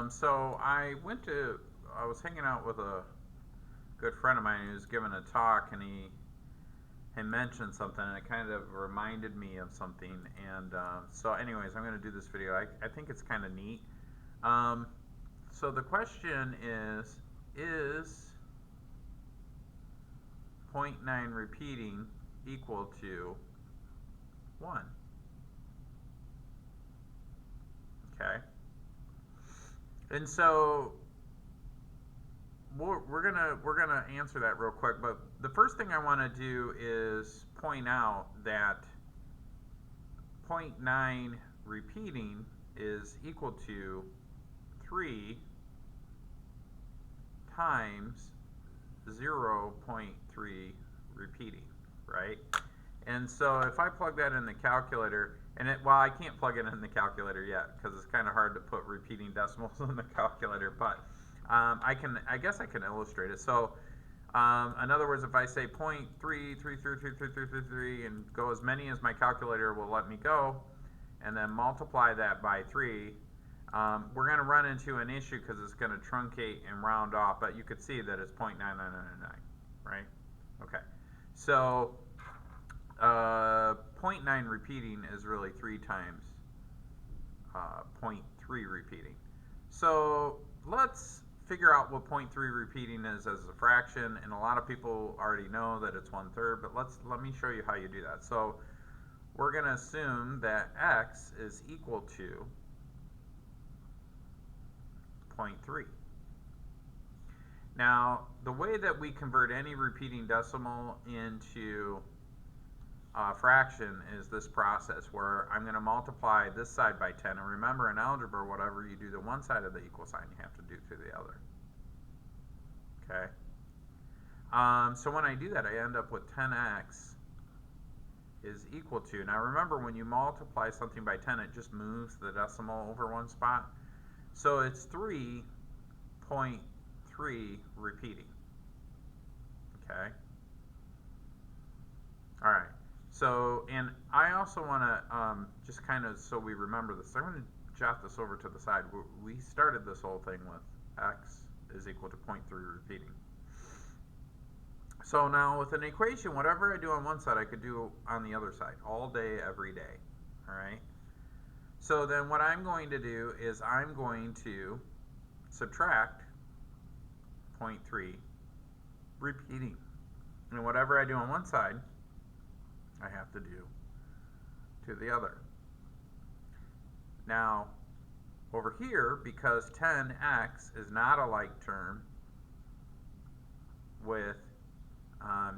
So I was hanging out with a good friend of mine who was giving a talk, and he had mentioned something, and it kind of reminded me of something. And anyways, I'm going to do this video. I think it's kind of neat. Um, so the question is 0.9 repeating equal to 1? Okay. And so we're gonna answer that real quick, but the first thing I want to do is point out that 0.9 repeating is equal to 3 times 0.3 repeating, right? And so if I plug that in the calculator, well, I can't plug it in the calculator yet because it's kind of hard to put repeating decimals in the calculator, but I guess I can illustrate it. So in other words, if I say 0.3333333 and go as many as my calculator will let me go, and then multiply that by 3, we're going to run into an issue because it's going to truncate and round off, but you could see that it's 0.9999, right? Okay, so 0.9 repeating is really 3 times 0.3 repeating. So let's figure out what 0.3 repeating is as a fraction, and a lot of people already know that it's 1/3, but let me show you how you do that. So we're going to assume that x is equal to 0.3. Now, the way that we convert any repeating decimal into a fraction is this process where I'm going to multiply this side by 10. And remember, in algebra, whatever you do to one side of the equal sign, you have to do to the other. Okay? So when I do that, I end up with 10x is equal to, now remember, when you multiply something by 10, it just moves the decimal over one spot. So it's 3.3 repeating. Okay? All right. So, and I also want to, just kind of so we remember this, I'm going to jot this over to the side. We started this whole thing with x is equal to 0.3 repeating. So now with an equation, whatever I do on one side, I could do on the other side, all day, every day. All right? So then what I'm going to do is I'm going to subtract 0.3 repeating. And whatever I do on one side, I have to do to the other. Now, over here, because 10x is not a like term with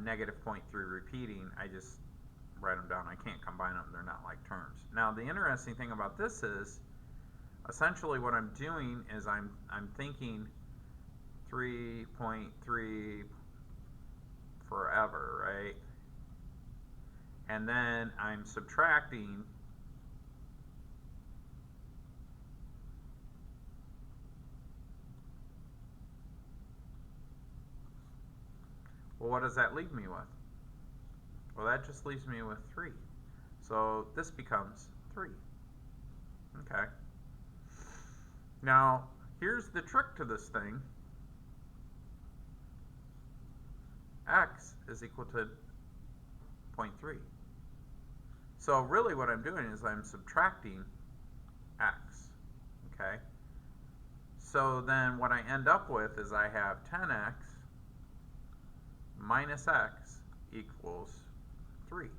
negative 0.3 repeating, I just write them down. I can't combine them. They're not like terms. Now, the interesting thing about this is, essentially what I'm doing is I'm thinking 3.3 forever, right? And then I'm subtracting well, what does that leave me with? Well, that just leaves me with 3. So this becomes 3. Okay. Now, here's the trick to this thing. X is equal to 0.3. So really what I'm doing is I'm subtracting x. Okay? So then what I end up with is I have 10x minus x equals 3.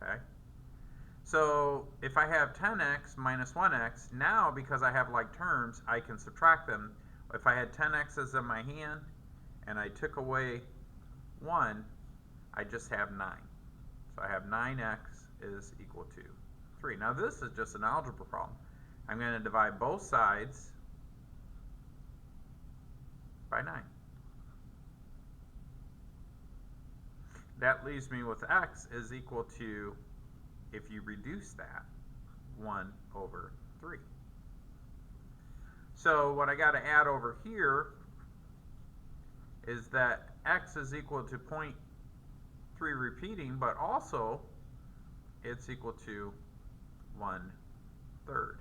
Okay? So if I have 10x minus 1x, now because I have like terms, I can subtract them. If I had 10x's in my hand and I took away 1, I just have 9. So I have 9x is equal to 3. Now this is just an algebra problem. I'm going to divide both sides by 9. That leaves me with x is equal to, if you reduce that, 1/3. So what I got to add over here is that x is equal to 0.3 repeating, but also it's equal to 1/3.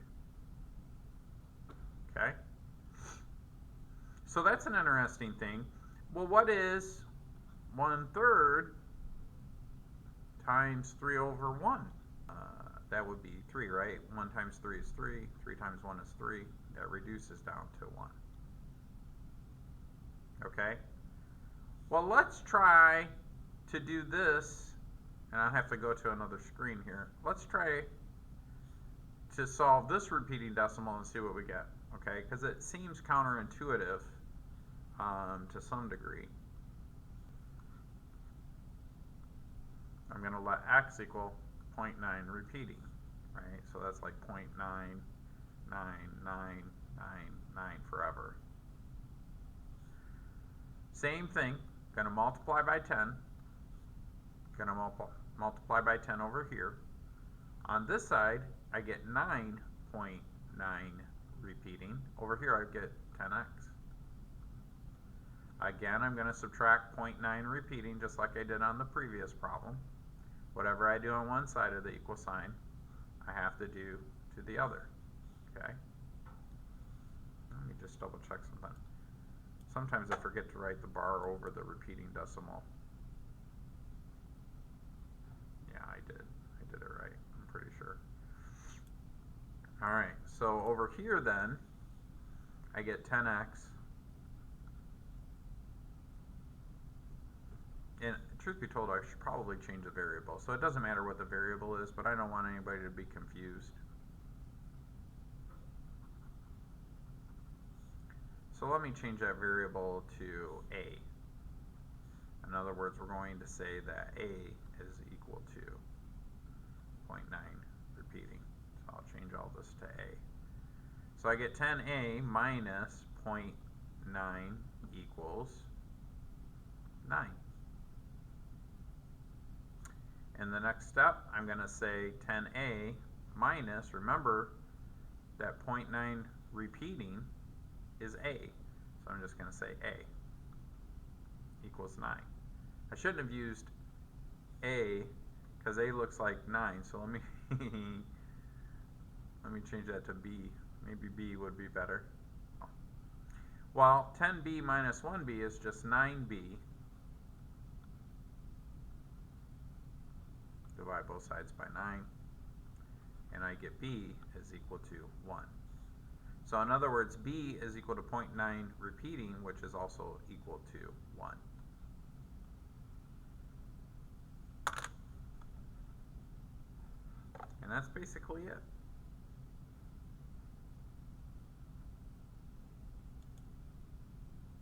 So that's an interesting thing. Well, what is 1/3 times 3 over 1? That would be 3, right? 1 times 3 is 3. 3 times 1 is 3. That reduces down to 1. Okay? Well, let's try to do this, and I'll have to go to another screen here. Let's try to solve this repeating decimal and see what we get, okay? Because it seems counterintuitive to some degree. I'm going to let x equal 0.9 repeating, right? So that's like 0.99999 forever. Same thing, going to multiply by 10. Going to multiply by 10 over here. On this side, I get 9.9 repeating. Over here, I get 10x. Again, I'm going to subtract 0.9 repeating just like I did on the previous problem. Whatever I do on one side of the equal sign, I have to do to the other. Okay? Let me just double check something. Sometimes I forget to write the bar over the repeating decimal. Yeah, I did. I did it right. I'm pretty sure. All right. So over here then, I get 10x. And truth be told, I should probably change the variable. So it doesn't matter what the variable is, but I don't want anybody to be confused. So let me change that variable to a. In other words, we're going to say that a is equal to 0.9 repeating. So I'll change all this to a. So I get 10a minus 0.9 equals 9. In the next step, I'm going to say 10a minus, remember that 0.9 repeating is a. So I'm just going to say a equals 9. I shouldn't have used a because a looks like 9. So let me change that to b. Maybe b would be better. Well, 10b minus 1b is just 9b. Divide both sides by 9, and I get b is equal to 1. So in other words, b is equal to 0.9 repeating, which is also equal to 1. And that's basically it.